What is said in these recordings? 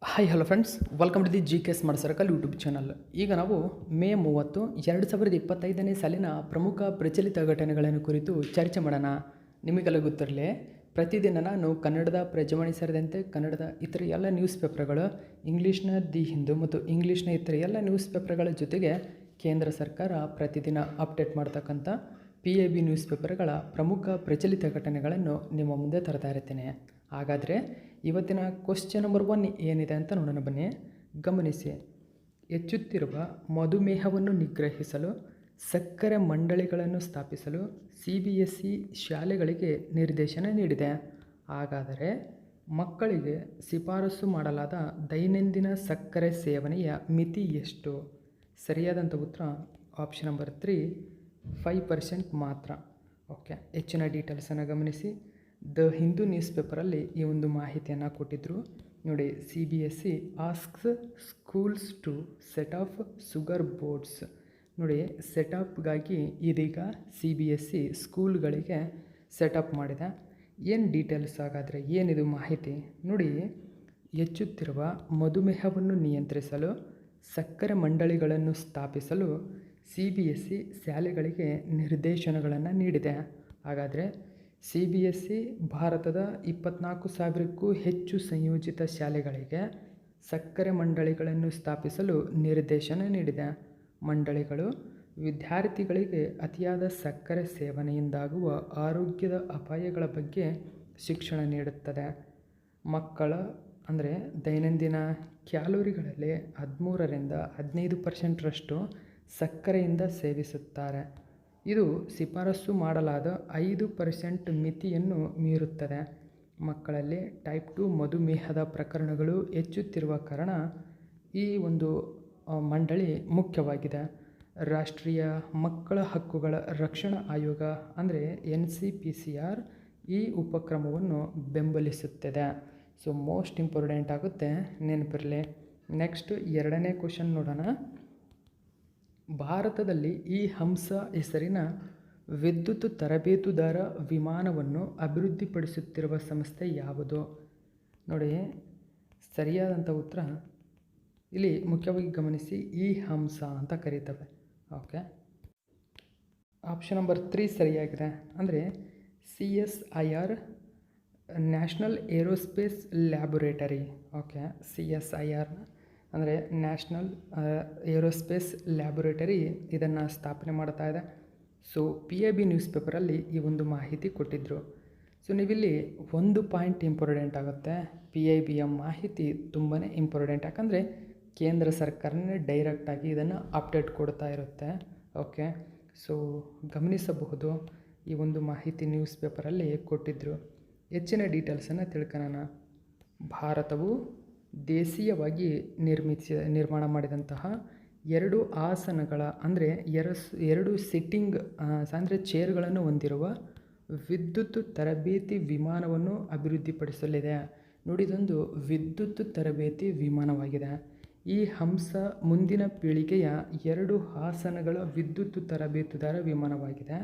Hi hello friends, welcome to the G K smart circle YouTube channel. ಈಗ ನಾವು ಮೇ 30, 2025ನೇ ಸಾಲಿನ ಪ್ರಮುಖ ಪ್ರಚಲಿತ ಘಟನೆಗಳನ್ನು ಕುರಿತು ಚರ್ಚೆ ಮಾಡೋಣ. ನಿಮಗೆಲ್ಲ ಗೊತ್ತಿರಲಿ, ಪ್ರತಿದಿನ ನಾನು ಕನ್ನಡದ ಪ್ರಜಾವಾಣಿ ಸೇರಿದಂತೆ ಕನ್ನಡದ ಇತರ ಎಲ್ಲ ನ್ಯೂಸ್ ಪೇಪರ್ಗಳು, ಇಂಗ್ಲೀಷ್ನ ದಿ ಹಿಂದೂ ಮತ್ತು ಇಂಗ್ಲೀಷ್ನ ಇತರ ಎಲ್ಲ ನ್ಯೂಸ್ ಪೇಪರ್ಗಳ ಜೊತೆಗೆ ಕೇಂದ್ರ ಸರ್ಕಾರ ಪ್ರತಿದಿನ ಅಪ್ಡೇಟ್ ಮಾಡ್ತಕ್ಕಂಥ PIB ನ್ಯೂಸ್ ಪೇಪರ್ಗಳ ಪ್ರಮುಖ ಪ್ರಚಲಿತ ಘಟನೆಗಳನ್ನು ನಿಮ್ಮ ಮುಂದೆ ತರ್ತಾ ಇರ್ತೀನಿ. ಹಾಗಾದರೆ ಇವತ್ತಿನ ಕ್ವಶ್ಚನ್ ನಂಬರ್ 1 ಏನಿದೆ ಅಂತ ನೋಡೋಣ ಬನ್ನಿ. ಗಮನಿಸಿ. ಹೆಚ್ಚುತ್ತಿರುವ ಮಧುಮೇಹವನ್ನು ನಿಗ್ರಹಿಸಲು ಸಕ್ಕರೆ ಮಂಡಳಿಗಳನ್ನು ಸ್ಥಾಪಿಸಲು CBSE ಶಾಲೆಗಳಿಗೆ ನಿರ್ದೇಶನ ನೀಡಿದೆ. ಹಾಗಾದರೆ ಮಕ್ಕಳಿಗೆ ಶಿಫಾರಸು ಮಾಡಲಾದ ದೈನಂದಿನ ಸಕ್ಕರೆ ಸೇವನೆಯ ಮಿತಿ ಎಷ್ಟು? ಸರಿಯಾದಂಥ ಉತ್ತರ ಆಪ್ಷನ್ ನಂಬರ್ 3, 5% ಮಾತ್ರ. ಓಕೆ, ಹೆಚ್ಚಿನ ಡೀಟೇಲ್ಸನ್ನು ಗಮನಿಸಿ. ದ ಹಿಂದೂ ನ್ಯೂಸ್ ಪೇಪರಲ್ಲಿ ಈ ಒಂದು ಮಾಹಿತಿಯನ್ನು ಕೊಟ್ಟಿದ್ದರು ನೋಡಿ. CBSE asks schools to set up sugar boards. ನೋಡಿ, ಸೆಟಪ್ಗಾಗಿ ಇದೀಗ CBSE ಸ್ಕೂಲ್ಗಳಿಗೆ ಸೆಟಪ್ ಮಾಡಿದೆ. ಏನು ಡೀಟೇಲ್ಸ್ ಹಾಗಾದರೆ ಏನಿದು ಮಾಹಿತಿ ನೋಡಿ. ಹೆಚ್ಚುತ್ತಿರುವ ಮಧುಮೇಹವನ್ನು ನಿಯಂತ್ರಿಸಲು ಸಕ್ಕರೆ ಮಂಡಳಿಗಳನ್ನು ಸ್ಥಾಪಿಸಲು CBSE ಶಾಲೆಗಳಿಗೆ ನಿರ್ದೇಶನಗಳನ್ನು ನೀಡಿದೆ. ಹಾಗಾದರೆ CBSE ಭಾರತದ 24,000ಕ್ಕೂ ಹೆಚ್ಚು ಸಂಯೋಜಿತ ಶಾಲೆಗಳಿಗೆ ಸಕ್ಕರೆ ಮಂಡಳಿಗಳನ್ನು ಸ್ಥಾಪಿಸಲು ನಿರ್ದೇಶನ ನೀಡಿದೆ. ಮಂಡಳಿಗಳು ವಿದ್ಯಾರ್ಥಿಗಳಿಗೆ ಅತಿಯಾದ ಸಕ್ಕರೆ ಸೇವನೆಯಿಂದಾಗುವ ಆರೋಗ್ಯದ ಅಪಾಯಗಳ ಬಗ್ಗೆ ಶಿಕ್ಷಣ ನೀಡುತ್ತದೆ. ಮಕ್ಕಳ ದೈನಂದಿನ ಕ್ಯಾಲೋರಿಗಳಲ್ಲಿ 13ರಿಂದ 15% ಸಕ್ಕರೆಯಿಂದ ಸೇವಿಸುತ್ತಾರೆ. ಇದು ಶಿಫಾರಸು ಮಾಡಲಾದ 5% ಮಿತಿಯನ್ನು ಮೀರುತ್ತದೆ. ಮಕ್ಕಳಲ್ಲಿ ಟೈಪ್ 2 ಮಧುಮೇಹದ ಪ್ರಕರಣಗಳು ಹೆಚ್ಚುತ್ತಿರುವ ಕಾರಣ ಈ ಒಂದು ಮಂಡಳಿ ಮುಖ್ಯವಾಗಿದೆ. ರಾಷ್ಟ್ರೀಯ ಮಕ್ಕಳ ಹಕ್ಕುಗಳ ರಕ್ಷಣಾ ಆಯೋಗ NCPCR ಈ ಉಪಕ್ರಮವನ್ನು ಬೆಂಬಲಿಸುತ್ತದೆ. ಸೊ ಮೋಸ್ಟ್ ಇಂಪಾರ್ಟೆಂಟ್ ಆಗುತ್ತೆ, ನೆನಪಿರಲಿ. ನೆಕ್ಸ್ಟ್ 2ನೇ ಕ್ವಶನ್ ನೋಡೋಣ. ಭಾರತದಲ್ಲಿ ಈ ಹಂಸ ಹೆಸರಿನ ವಿದ್ಯುತ್ ತರಬೇತುದಾರ ವಿಮಾನವನ್ನು ಅಭಿವೃದ್ಧಿಪಡಿಸುತ್ತಿರುವ ಸಂಸ್ಥೆ ಯಾವುದು? ನೋಡಿ, ಸರಿಯಾದಂಥ ಉತ್ತರ ಇಲ್ಲಿ ಮುಖ್ಯವಾಗಿ ಗಮನಿಸಿ, ಈ ಹಂಸ ಅಂತ ಕರೀತವೆ. ಓಕೆ, ಆಪ್ಷನ್ ನಂಬರ್ 3 ಸರಿಯಾಗಿದೆ. CSIR national aerospace laboratory. Okay, CSIR national aerospace laboratory ಇದನ್ನು ಸ್ಥಾಪನೆ ಮಾಡ್ತಾ ಇದೆ. ಸೊ PIB ನ್ಯೂಸ್ ಪೇಪರಲ್ಲಿ ಈ ಒಂದು ಮಾಹಿತಿ ಕೊಟ್ಟಿದ್ದರು. ಸೊ ನೀವಿಲ್ಲಿ ಒಂದು ಪಾಯಿಂಟ್ ಇಂಪಾರ್ಟೆಂಟ್ ಆಗುತ್ತೆ. PIBಯ ಮಾಹಿತಿ ತುಂಬಾ ಇಂಪಾರ್ಟೆಂಟ್, ಯಾಕಂದರೆ ಕೇಂದ್ರ ಸರ್ಕಾರನೇ ಡೈರೆಕ್ಟಾಗಿ ಇದನ್ನು ಅಪ್ಡೇಟ್ ಕೊಡ್ತಾ ಇರುತ್ತೆ. ಓಕೆ, ಸೊ ಗಮನಿಸಬಹುದು, ಈ ಒಂದು ಮಾಹಿತಿ ನ್ಯೂಸ್ ಪೇಪರಲ್ಲಿ ಕೊಟ್ಟಿದ್ದರು. ಹೆಚ್ಚಿನ ಡೀಟೇಲ್ಸನ್ನು ತಿಳ್ಕೊಳ್ಳೋಣ. ಭಾರತವು ದೇಶೀಯವಾಗಿ ನಿರ್ಮಾಣ ಮಾಡಿದಂತಹ 2 ಆಸನಗಳ ಎರಡು ಸಿಟ್ಟಿಂಗ್ ಚೇರ್ಗಳನ್ನು ಹೊಂದಿರುವ ವಿದ್ಯುತ್ ತರಬೇತಿ ವಿಮಾನವನ್ನು ಅಭಿವೃದ್ಧಿಪಡಿಸಲಿದೆ. ನೋಡಿ, ಇದೊಂದು ವಿದ್ಯುತ್ ತರಬೇತಿ ವಿಮಾನವಾಗಿದೆ. ಈ ಹಂಸ ಮುಂದಿನ ಪೀಳಿಗೆಯ 2 ಆಸನಗಳ ವಿದ್ಯುತ್ ತರಬೇತುದಾರ ವಿಮಾನವಾಗಿದೆ.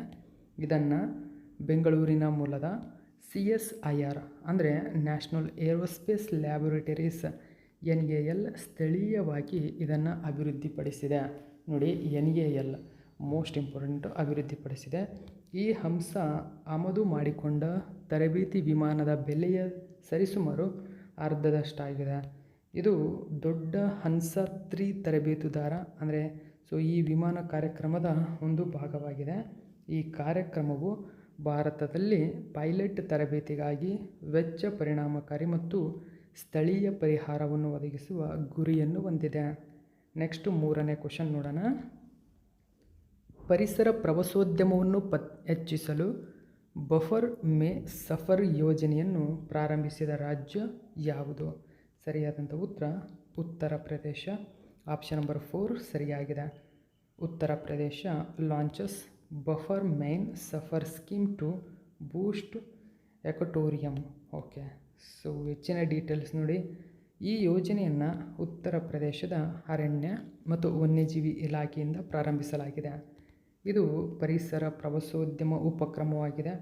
ಇದನ್ನು ಬೆಂಗಳೂರಿನ ಮೂಲದ CSIR national aerospace laboratories NAL ಸ್ಥಳೀಯವಾಗಿ ಇದನ್ನು ಅಭಿವೃದ್ಧಿಪಡಿಸಿದೆ. ನೋಡಿ, NAL ಮೋಸ್ಟ್ ಇಂಪಾರ್ಟೆಂಟು, ಅಭಿವೃದ್ಧಿಪಡಿಸಿದೆ. ಈ ಹಂಸ ಆಮದು ಮಾಡಿಕೊಂಡ ತರಬೇತಿ ವಿಮಾನದ ಬೆಲೆಯ ಸರಿಸುಮಾರು ಅರ್ಧದಷ್ಟಾಗಿದೆ. ಇದು ದೊಡ್ಡ ಹಂಸ 3 ತರಬೇತುದಾರ ಸೊ ಈ ವಿಮಾನ ಕಾರ್ಯಕ್ರಮದ ಒಂದು ಭಾಗವಾಗಿದೆ. ಈ ಕಾರ್ಯಕ್ರಮವು ಭಾರತದಲ್ಲಿ ಪೈಲಟ್ ತರಬೇತಿಗಾಗಿ ವೆಚ್ಚ ಪರಿಣಾಮಕಾರಿ ಮತ್ತು ಸ್ಥಳೀಯ ಪರಿಹಾರವನ್ನು ಒದಗಿಸುವ ಗುರಿಯನ್ನು ಹೊಂದಿದೆ. ನೆಕ್ಸ್ಟ್ 3ನೇ ಕ್ವಶನ್ ನೋಡೋಣ. ಪರಿಸರ ಪ್ರವಾಸೋದ್ಯಮವನ್ನು ಹೆಚ್ಚಿಸಲು ಬಫರ್ ಮೇ ಸಫರ್ ಯೋಜನೆಯನ್ನು ಪ್ರಾರಂಭಿಸಿದ ರಾಜ್ಯ ಯಾವುದು? ಸರಿಯಾದಂಥ ಉತ್ತರ ಉತ್ತರ ಪ್ರದೇಶ. ಆಪ್ಷನ್ ನಂಬರ್ 4 ಸರಿಯಾಗಿದೆ. Uttar Pradesh launches buffer Mein Safar scheme to boost ecotourism. Okay, so ಹೆಚ್ಚಿನ ಡೀಟೇಲ್ಸ್ ನೋಡಿ. ಈ ಯೋಜನೆಯನ್ನು ಉತ್ತರ ಪ್ರದೇಶದ ಅರಣ್ಯ ಮತ್ತು ವನ್ಯಜೀವಿ ಇಲಾಖೆಯಿಂದ ಪ್ರಾರಂಭಿಸಲಾಗಿದೆ. ಇದು ಪರಿಸರ ಪ್ರವಾಸೋದ್ಯಮ ಉಪಕ್ರಮವಾಗಿದೆ.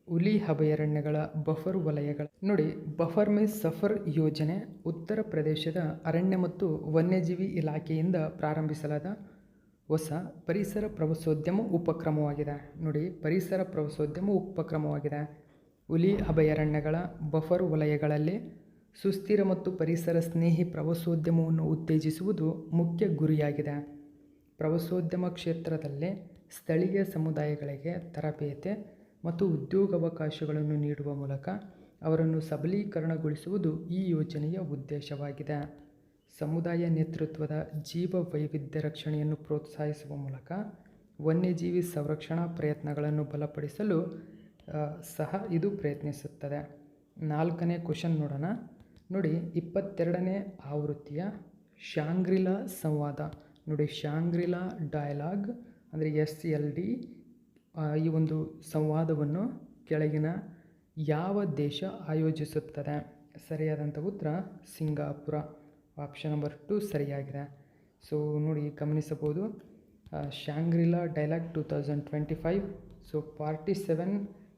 ಹುಲಿ ಅಭಯಾರಣ್ಯಗಳ ಬಫರ್ ವಲಯಗಳ ನೋಡಿ. ಬಫರ್ ಮೇ ಸಫರ್ ಯೋಜನೆ ಉತ್ತರ ಪ್ರದೇಶದ ಅರಣ್ಯ ಮತ್ತು ವನ್ಯಜೀವಿ ಇಲಾಖೆಯಿಂದ ಪ್ರಾರಂಭಿಸಲಾದ ಹೊಸ ಪರಿಸರ ಪ್ರವಾಸೋದ್ಯಮ ಉಪಕ್ರಮವಾಗಿದೆ. ನೋಡಿ, ಪರಿಸರ ಪ್ರವಾಸೋದ್ಯಮ ಉಪಕ್ರಮವಾಗಿದೆ. ಹುಲಿ ಅಭಯಾರಣ್ಯಗಳ ಬಫರ್ ವಲಯಗಳಲ್ಲಿ ಸುಸ್ಥಿರ ಮತ್ತು ಪರಿಸರ ಸ್ನೇಹಿ ಪ್ರವಾಸೋದ್ಯಮವನ್ನು ಉತ್ತೇಜಿಸುವುದು ಮುಖ್ಯ ಗುರಿಯಾಗಿದೆ. ಪ್ರವಾಸೋದ್ಯಮ ಕ್ಷೇತ್ರದಲ್ಲಿ ಸ್ಥಳೀಯ ಸಮುದಾಯಗಳಿಗೆ ತರಬೇತಿ ಮತ್ತು ಉದ್ಯೋಗಾವಕಾಶಗಳನ್ನು ನೀಡುವ ಮೂಲಕ ಅವರನ್ನು ಸಬಲೀಕರಣಗೊಳಿಸುವುದು ಈ ಯೋಜನೆಯ ಉದ್ದೇಶವಾಗಿದೆ. ಸಮುದಾಯ ನೇತೃತ್ವದ ಜೀವ ವೈವಿಧ್ಯ ರಕ್ಷಣೆಯನ್ನು ಪ್ರೋತ್ಸಾಹಿಸುವ ಮೂಲಕ ವನ್ಯಜೀವಿ ಸಂರಕ್ಷಣಾ ಪ್ರಯತ್ನಗಳನ್ನು ಬಲಪಡಿಸಲು ಸಹ ಇದು ಪ್ರಯತ್ನಿಸುತ್ತದೆ. 4ನೇ ಕ್ವಶನ್ ನೋಡೋಣ. ನೋಡಿ, 22ನೇ ಆವೃತ್ತಿಯ ಶಾಂಗ್ರಿಲಾ ಸಂವಾದ. ನೋಡಿ, ಶಾಂಗ್ರಿಲಾ ಡಯಲಾಗ್ ಅಂದರೆ SLD. ಈ ಒಂದು ಸಂವಾದವನ್ನು ಕೆಳಗಿನ ಯಾವ ದೇಶ ಆಯೋಜಿಸುತ್ತದೆ? ಸರಿಯಾದಂಥ ಉತ್ತರ ಸಿಂಗಾಪುರ. ಆಪ್ಷನ್ ನಂಬರ್ 2 ಸರಿಯಾಗಿದೆ. ಸೊ ನೋಡಿ, ಗಮನಿಸಬಹುದು Shangri La dialogue 2025. So 47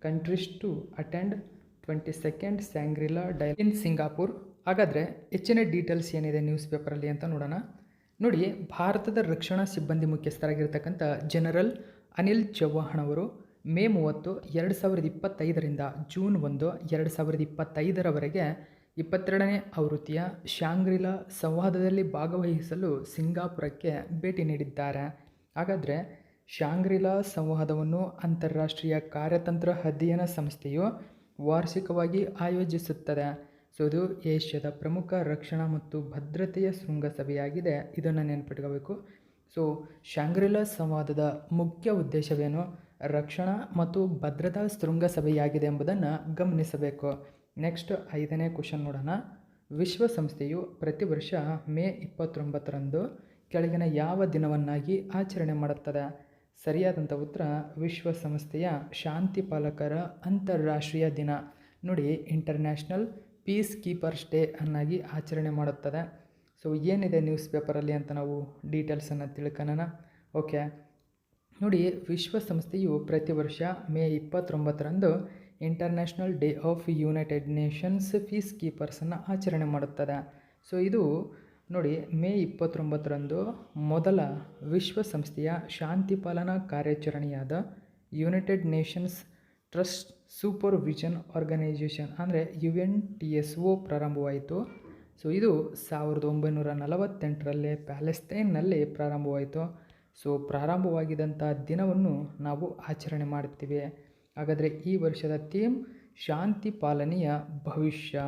countries to attend 22nd Shangri La dialogue in Singapore. ಹಾಗಾದರೆ ಹೆಚ್ಚಿನ ಡೀಟೇಲ್ಸ್ ಏನಿದೆ ನ್ಯೂಸ್ ಪೇಪರಲ್ಲಿ ಅಂತ ನೋಡೋಣ. ನೋಡಿ, ಭಾರತದ ರಕ್ಷಣಾ ಸಿಬ್ಬಂದಿ ಮುಖ್ಯಸ್ಥರಾಗಿರ್ತಕ್ಕಂಥ ಜನರಲ್ ಅನಿಲ್ ಚೌಹಾಣ್ ಅವರು ಮೇ 30, 2025ರಿಂದ ಜೂನ್ 1, 2025ರವರೆಗೆ 22ನೇ ಆವೃತ್ತಿಯ ಶಾಂಗ್ರಿಲಾ ಸಂವಾದದಲ್ಲಿ ಭಾಗವಹಿಸಲು ಸಿಂಗಾಪುರಕ್ಕೆ ಭೇಟಿ ನೀಡಿದ್ದಾರೆ. ಹಾಗಾದರೆ ಶಾಂಗ್ರಿಲಾ ಸಂವಾದವನ್ನು ಅಂತಾರಾಷ್ಟ್ರೀಯ ಕಾರ್ಯತಂತ್ರ ಅಧ್ಯಯನ ಸಂಸ್ಥೆಯು ವಾರ್ಷಿಕವಾಗಿ ಆಯೋಜಿಸುತ್ತದೆ. ಸೊ ಇದು ಏಷ್ಯಾದ ಪ್ರಮುಖ ರಕ್ಷಣಾ ಮತ್ತು ಭದ್ರತೆಯ ಶೃಂಗಸಭೆಯಾಗಿದೆ. ಇದನ್ನು ನೆನಪಿಟ್ಕೋಬೇಕು. ಸೊ ಶಾಂಗ್ರಿಲಾ ಸಂವಾದದ ಮುಖ್ಯ ಉದ್ದೇಶವೇನು? ರಕ್ಷಣಾ ಮತ್ತು ಭದ್ರತಾ ಶೃಂಗಸಭೆಯಾಗಿದೆ ಎಂಬುದನ್ನು ಗಮನಿಸಬೇಕು. ನೆಕ್ಸ್ಟ್ 5ನೇ ಕ್ವಶನ್ ನೋಡೋಣ. ವಿಶ್ವಸಂಸ್ಥೆಯು ಪ್ರತಿ ವರ್ಷ ಮೇ 29ರಂದು ಕೆಳಗಿನ ಯಾವ ದಿನವನ್ನಾಗಿ ಆಚರಣೆ ಮಾಡುತ್ತದೆ? ಸರಿಯಾದಂಥ ಉತ್ತರ ವಿಶ್ವಸಂಸ್ಥೆಯ ಶಾಂತಿ ಪಾಲಕರ ಅಂತಾರಾಷ್ಟ್ರೀಯ ದಿನ. ನೋಡಿ, ಇಂಟರ್ನ್ಯಾಷನಲ್ ಪೀಸ್ ಕೀಪರ್ಸ್ ಡೇ ಅನ್ನಾಗಿ ಆಚರಣೆ ಮಾಡುತ್ತದೆ. ಸೊ ಏನಿದೆ ನ್ಯೂಸ್ ಪೇಪರಲ್ಲಿ ಅಂತ ನಾವು ಡೀಟೇಲ್ಸನ್ನು ತಿಳ್ಕೊಳ್ಳೋಣ. ಓಕೆ, ನೋಡಿ, ವಿಶ್ವಸಂಸ್ಥೆಯು ಪ್ರತಿ ವರ್ಷ ಮೇ 29ರಂದು international day of United Nations peace ಕೀಪರ್ಸನ್ನು ಆಚರಣೆ ಮಾಡುತ್ತದೆ. ಸೊ ಇದು ನೋಡಿ, ಮೇ 29ರಂದು ಮೊದಲ ವಿಶ್ವಸಂಸ್ಥೆಯ ಶಾಂತಿ ಪಾಲನಾ ಕಾರ್ಯಾಚರಣೆಯಾದ United Nations truce supervision organisation ಅಂದರೆ UNTSO ಪ್ರಾರಂಭವಾಯಿತು. ಸೊ ಇದು 1948ರಲ್ಲಿ ಪ್ಯಾಲೆಸ್ತೈನ್ನಲ್ಲಿ ಪ್ರಾರಂಭವಾಯಿತು. ಸೊ ಪ್ರಾರಂಭವಾಗಿದ್ದಂಥ ದಿನವನ್ನು ನಾವು ಆಚರಣೆ ಮಾಡುತ್ತೀವಿ. ಹಾಗಾದರೆ ಈ ವರ್ಷದ ಥೀಮ್ ಶಾಂತಿ ಪಾಲನೆಯ ಭವಿಷ್ಯ,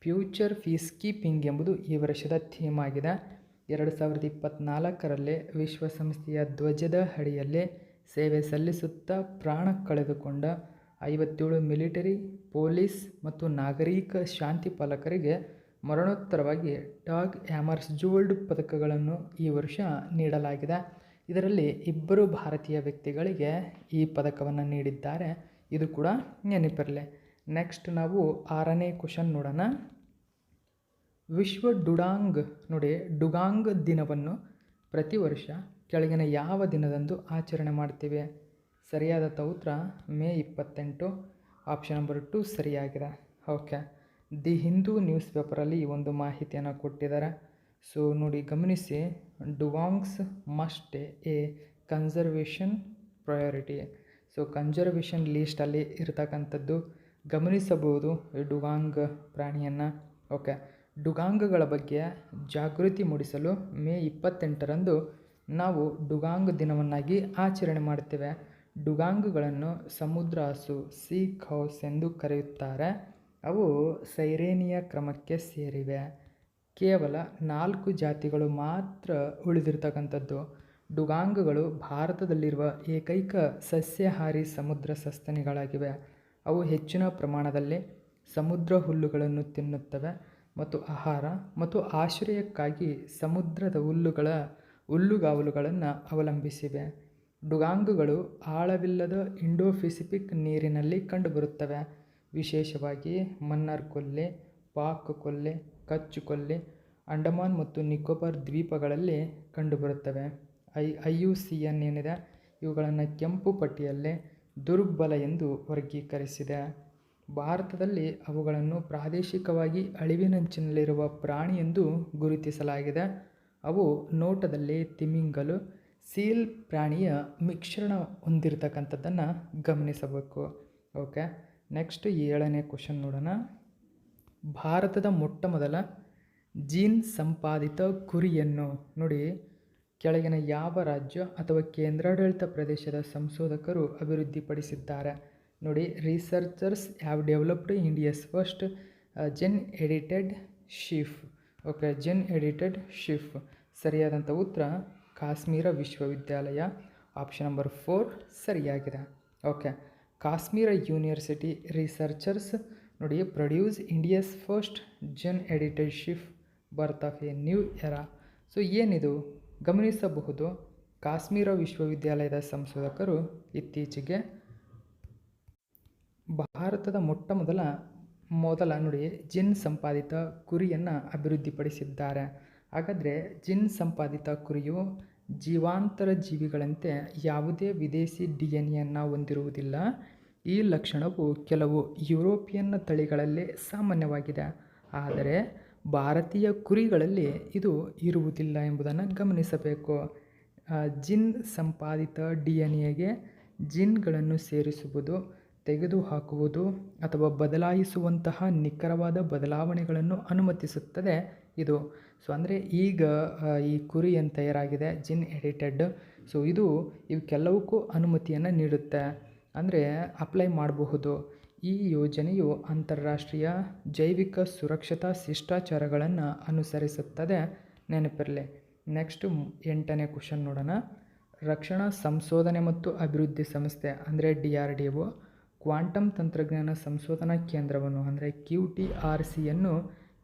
ಫ್ಯೂಚರ್ ಪೀಸ್ ಕೀಪಿಂಗ್ ಎಂಬುದು ಈ ವರ್ಷದ ಥೀಮ್ ಆಗಿದೆ. 2024ರಲ್ಲಿ ವಿಶ್ವಸಂಸ್ಥೆಯ ಧ್ವಜದ ಅಡಿಯಲ್ಲಿ ಸೇವೆ ಸಲ್ಲಿಸುತ್ತಾ ಪ್ರಾಣ ಕಳೆದುಕೊಂಡ 57 ಮಿಲಿಟರಿ, ಪೊಲೀಸ್ ಮತ್ತು ನಾಗರಿಕ ಶಾಂತಿ ಪಾಲಕರಿಗೆ ಮರಣೋತ್ತರವಾಗಿ ಡಾಗ್ ಹ್ಯಾಮರ್ಸ್ಜೋಲ್ಡ್ ಪದಕಗಳನ್ನು ಈ ವರ್ಷ ನೀಡಲಾಗಿದೆ. ಇದರಲ್ಲಿ 2 ಭಾರತೀಯ ವ್ಯಕ್ತಿಗಳಿಗೆ ಈ ಪದಕವನ್ನು ನೀಡಿದ್ದಾರೆ. ಇದು ಕೂಡ ನೆನಪಿರಲಿ. ನೆಕ್ಸ್ಟ್ ನಾವು 6ನೇ ಕ್ವಶನ್ ನೋಡೋಣ. ವಿಶ್ವ ಡುಗಾಂಗ್. ನೋಡಿ, ಡುಗಾಂಗ್ ದಿನವನ್ನು ಪ್ರತಿ ವರ್ಷ ಕೆಳಗಿನ ಯಾವ ದಿನದಂದು ಆಚರಣೆ ಮಾಡ್ತೀವಿ? ಸರಿಯಾದ ಉತ್ತರ ಮೇ 28. ಆಪ್ಷನ್ ನಂಬರ್ 2 ಸರಿಯಾಗಿದೆ. ಓಕೆ, ದಿ ಹಿಂದೂ ನ್ಯೂಸ್ ಪೇಪರಲ್ಲಿ ಈ ಒಂದು ಮಾಹಿತಿಯನ್ನು ಕೊಟ್ಟಿದ್ದಾರೆ. ಸೊ ನೋಡಿ, ಗಮನಿಸಿ, dugongs must a conservation priority. So conservation ಲೀಸ್ಟಲ್ಲಿ ಇರತಕ್ಕಂಥದ್ದು ಗಮನಿಸಬಹುದು ಡುಗಾಂಗ್ ಪ್ರಾಣಿಯನ್ನು. ಓಕೆ, ಡುಗಾಂಗ್ಗಳ ಬಗ್ಗೆ ಜಾಗೃತಿ ಮೂಡಿಸಲು ಮೇ 28ರಂದು ನಾವು ಡುಗಾಂಗ್ ದಿನವನ್ನಾಗಿ ಆಚರಣೆ ಮಾಡ್ತೇವೆ. ಡುಗಾಂಗ್ಗಳನ್ನು ಸಮುದ್ರ ಹಸು, ಸೀ ಕೌಸ್ ಎಂದು ಕರೆಯುತ್ತಾರೆ. ಅವು ಸೈರೇನಿಯ ಕ್ರಮಕ್ಕೆ ಸೇರಿವೆ. ಕೇವಲ 4 ಜಾತಿಗಳು ಮಾತ್ರ ಉಳಿದಿರ್ತಕ್ಕಂಥದ್ದು. ಡುಗಾಂಗ್ಗಳು ಭಾರತದಲ್ಲಿರುವ ಏಕೈಕ ಸಸ್ಯಾಹಾರಿ ಸಮುದ್ರ ಸಸ್ತನಿಗಳಾಗಿವೆ. ಅವು ಹೆಚ್ಚಿನ ಪ್ರಮಾಣದಲ್ಲಿ ಸಮುದ್ರ ಹುಲ್ಲುಗಳನ್ನು ತಿನ್ನುತ್ತವೆ ಮತ್ತು ಆಹಾರ ಮತ್ತು ಆಶ್ರಯಕ್ಕಾಗಿ ಸಮುದ್ರದ ಹುಲ್ಲುಗಾವಲುಗಳನ್ನು ಅವಲಂಬಿಸಿವೆ. ಡುಗಾಂಗ್ಗಳು ಆಳವಿಲ್ಲದ ಇಂಡೋ ಪೆಸಿಫಿಕ್ ನೀರಿನಲ್ಲಿ ಕಂಡುಬರುತ್ತವೆ. ವಿಶೇಷವಾಗಿ ಮನ್ನಾರ್ ಕೊಲ್ಲಿ, ಪಾಕ್ ಕೊಲ್ಲಿ, ಕಚ್ ಕೊಲ್ಲಿ, ಅಂಡಮಾನ್ ಮತ್ತು ನಿಕೋಬಾರ್ ದ್ವೀಪಗಳಲ್ಲಿ ಕಂಡುಬರುತ್ತವೆ. IUCN ಏನಿದೆ ಇವುಗಳನ್ನು ಕೆಂಪು ಪಟ್ಟಿಯಲ್ಲಿ ದುರ್ಬಲ ಎಂದು ವರ್ಗೀಕರಿಸಿದೆ. ಭಾರತದಲ್ಲಿ ಅವುಗಳನ್ನು ಪ್ರಾದೇಶಿಕವಾಗಿ ಅಳಿವಿನಂಚಿನಲ್ಲಿರುವ ಪ್ರಾಣಿ ಎಂದು ಗುರುತಿಸಲಾಗಿದೆ. ಅವು ನೋಟದಲ್ಲಿ ತಿಮಿಂಗಲ, ಸೀಲ್ ಪ್ರಾಣಿಯ ಮಿಶ್ರಣ ಹೊಂದಿರತಕ್ಕಂಥದ್ದನ್ನು ಗಮನಿಸಬೇಕು. ಓಕೆ, ನೆಕ್ಸ್ಟ್ 7ನೇ ಕ್ವಶನ್ ನೋಡೋಣ. ಭಾರತದ ಮೊಟ್ಟಮೊದಲ ಜೀನ್ ಸಂಪಾದಿತ ಕುರಿಯನ್ನು ನೋಡಿ ಕೆಳಗಿನ ಯಾವ ರಾಜ್ಯ ಅಥವಾ ಕೇಂದ್ರಾಡಳಿತ ಪ್ರದೇಶದ ಸಂಶೋಧಕರು ಅಭಿವೃದ್ಧಿಪಡಿಸಿದ್ದಾರೆ? ನೋಡಿ, researchers have developed India's first gene edited sheep. Okay, gene edited sheep. ಸರಿಯಾದಂಥ ಉತ್ತರ ಕಾಶ್ಮೀರ ವಿಶ್ವವಿದ್ಯಾಲಯ. ಆಪ್ಷನ್ ನಂಬರ್ 4 ಸರಿಯಾಗಿದೆ. ಓಕೆ, ಕಾಶ್ಮೀರ ಯೂನಿವರ್ಸಿಟಿ ರಿಸರ್ಚರ್ಸ್ ನೋಡಿ produce India's first gene edited sheep birth of a new era. So ಏನಿದು ಗಮನಿಸಬಹುದು, ಕಾಶ್ಮೀರ ವಿಶ್ವವಿದ್ಯಾಲಯದ ಸಂಶೋಧಕರು ಇತ್ತೀಚೆಗೆ ಭಾರತದ ಮೊದಲ ನೋಡಿ ಜಿನ್ ಸಂಪಾದಿತ ಕುರಿಯನ್ನು ಅಭಿವೃದ್ಧಿಪಡಿಸಿದ್ದಾರೆ. ಹಾಗಾದರೆ ಜಿನ್ ಸಂಪಾದಿತ ಕುರಿಯು ಜೀವಾಂತರ ಜೀವಿಗಳಂತೆ ಯಾವುದೇ ವಿದೇಶಿ DNA ಹೊಂದಿರುವುದಿಲ್ಲ. ಈ ಲಕ್ಷಣವು ಕೆಲವು ಯುರೋಪಿಯನ್ ತಳಿಗಳಲ್ಲಿ ಸಾಮಾನ್ಯವಾಗಿದೆ, ಆದರೆ ಭಾರತೀಯ ಕುರಿಗಳಲ್ಲಿ ಇದು ಇರುವುದಿಲ್ಲ ಎಂಬುದನ್ನು ಗಮನಿಸಬೇಕು. ಜಿನ್ ಸಂಪಾದಿತ DNAಗೆ ಜಿನ್ಗಳನ್ನು ಸೇರಿಸುವುದು, ತೆಗೆದುಹಾಕುವುದು ಅಥವಾ ಬದಲಾಯಿಸುವಂತಹ ನಿಖರವಾದ ಬದಲಾವಣೆಗಳನ್ನು ಅನುಮತಿಸುತ್ತದೆ ಇದು. ಸೊ ಅಂದರೆ ಈಗ ಈ ಕುರಿ ಏನು ತಯಾರಾಗಿದೆ ಜಿನ್ ಎಡಿಟೆಡ್, ಸೊ ಇವಕ್ಕೆಲ್ಲವಕ್ಕೂ ಅನುಮತಿಯನ್ನು ನೀಡುತ್ತೆ, ಅಂದರೆ ಅಪ್ಲೈ ಮಾಡಬಹುದು. ಈ ಯೋಜನೆಯು ಅಂತಾರಾಷ್ಟ್ರೀಯ ಜೈವಿಕ ಸುರಕ್ಷತಾ ಶಿಷ್ಟಾಚಾರಗಳನ್ನು ಅನುಸರಿಸುತ್ತದೆ, ನೆನಪಿರಲಿ. ನೆಕ್ಸ್ಟ್ 8ನೇ ಕ್ವಶನ್ ನೋಡೋಣ. ರಕ್ಷಣಾ ಸಂಶೋಧನೆ ಮತ್ತು ಅಭಿವೃದ್ಧಿ ಸಂಸ್ಥೆ ಅಂದರೆ DRDO ಕ್ವಾಂಟಮ್ ತಂತ್ರಜ್ಞಾನ ಸಂಶೋಧನಾ ಕೇಂದ್ರವನ್ನು ಅಂದರೆ QTRCಯನ್ನು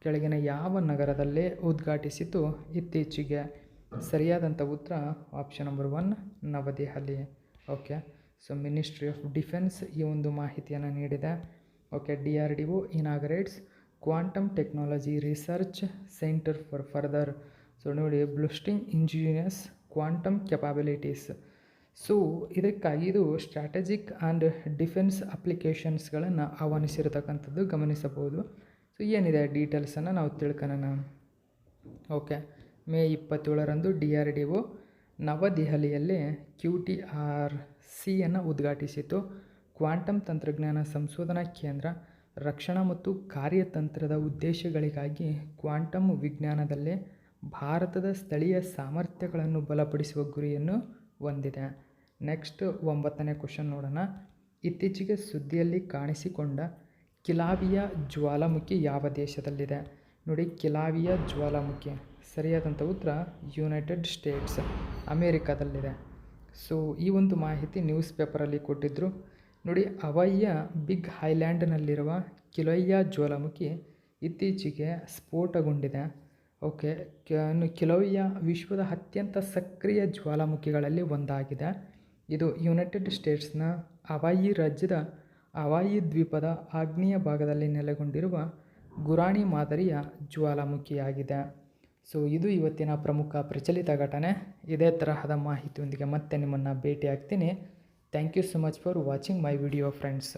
ಕೆಳಗಿನ ಯಾವ ನಗರದಲ್ಲೇ ಉದ್ಘಾಟಿಸಿತು ಇತ್ತೀಚೆಗೆ? ಸರಿಯಾದಂಥ ಉತ್ತರ option number 1 Navadehali. Okay, so ministry of defence ಈ ಒಂದು ಮಾಹಿತಿಯನ್ನು ನೀಡಿದೆ. Okay, DRDO inaugurates quantum technology research centre for further. So ನೋಡಿ boosting ingenious quantum capabilities. So ಇದಕ್ಕಾಗಿ ಇದು ಸ್ಟ್ರಾಟಜಿಕ್ ಆ್ಯಂಡ್ ಡಿಫೆನ್ಸ್ ಅಪ್ಲಿಕೇಶನ್ಸ್ಗಳನ್ನು ಆಹ್ವಾನಿಸಿರತಕ್ಕಂಥದ್ದು ಗಮನಿಸಬಹುದು. ಸೊ ಏನಿದೆ ಡೀಟೇಲ್ಸನ್ನು ನಾವು ತಿಳ್ಕೊಳ್ಳೋಣ. ಓಕೆ, ಮೇ 27ರಂದು DRDO ನವದೆಹಲಿಯಲ್ಲಿ QTRCಯನ್ನು ಉದ್ಘಾಟಿಸಿತು. ಕ್ವಾಂಟಮ್ ತಂತ್ರಜ್ಞಾನ ಸಂಶೋಧನಾ ಕೇಂದ್ರ ರಕ್ಷಣಾ ಮತ್ತು ಕಾರ್ಯತಂತ್ರದ ಉದ್ದೇಶಗಳಿಗಾಗಿ ಕ್ವಾಂಟಮ್ ವಿಜ್ಞಾನದಲ್ಲಿ ಭಾರತದ ಸ್ಥಳೀಯ ಸಾಮರ್ಥ್ಯಗಳನ್ನು ಬಲಪಡಿಸುವ ಗುರಿಯನ್ನು ಹೊಂದಿದೆ. ನೆಕ್ಸ್ಟ್ 9ನೇ ಕ್ವಶನ್ ನೋಡೋಣ. ಇತ್ತೀಚೆಗೆ ಸುದ್ದಿಯಲ್ಲಿ ಕಾಣಿಸಿಕೊಂಡ ಕಿಲಾವಿಯ ಜ್ವಾಲಾಮುಖಿ ಯಾವ ದೇಶದಲ್ಲಿದೆ? ನೋಡಿ, ಕಿಲಾವಿಯ ಜ್ವಾಲಾಮುಖಿ ಸರಿಯಾದಂಥ ಉತ್ತರ ಯುನೈಟೆಡ್ ಸ್ಟೇಟ್ಸ್ ಅಮೇರಿಕಾದಲ್ಲಿದೆ. ಸೊ ಈ ಒಂದು ಮಾಹಿತಿ ನ್ಯೂಸ್ ಪೇಪರಲ್ಲಿ ಕೊಟ್ಟಿದ್ದರು. ನೋಡಿ, ಹವಾಯಿಯ ಬಿಗ್ ಐಲ್ಯಾಂಡ್ನಲ್ಲಿರುವ ಕಿಲೋಯಿಯ ಜ್ವಾಲಾಮುಖಿ ಇತ್ತೀಚೆಗೆ ಸ್ಫೋಟಗೊಂಡಿದೆ. ಓಕೆ, ಕಿಲೋಯಿಯ ವಿಶ್ವದ ಅತ್ಯಂತ ಸಕ್ರಿಯ ಜ್ವಾಲಾಮುಖಿಗಳಲ್ಲಿ ಒಂದಾಗಿದೆ. ಇದು ಯುನೈಟೆಡ್ ಸ್ಟೇಟ್ಸ್ನ ಹವಾಯಿ ರಾಜ್ಯದ ಹವಾಯಿ ದ್ವೀಪದ ಆಗ್ನೇಯ ಭಾಗದಲ್ಲಿ ನೆಲೆಗೊಂಡಿರುವ ಗುರಾಣಿ ಮಾದರಿಯ ಜ್ವಾಲಾಮುಖಿಯಾಗಿದೆ. ಸೊ ಇದು ಇವತ್ತಿನ ಪ್ರಮುಖ ಪ್ರಚಲಿತ ಘಟನೆ. ಇದೇ ತರಹದ ಮಾಹಿತಿಯೊಂದಿಗೆ ಮತ್ತೆ ನಿಮ್ಮನ್ನು ಭೇಟಿ ಆಗ್ತೀನಿ. Thank you so much for watching my video friends.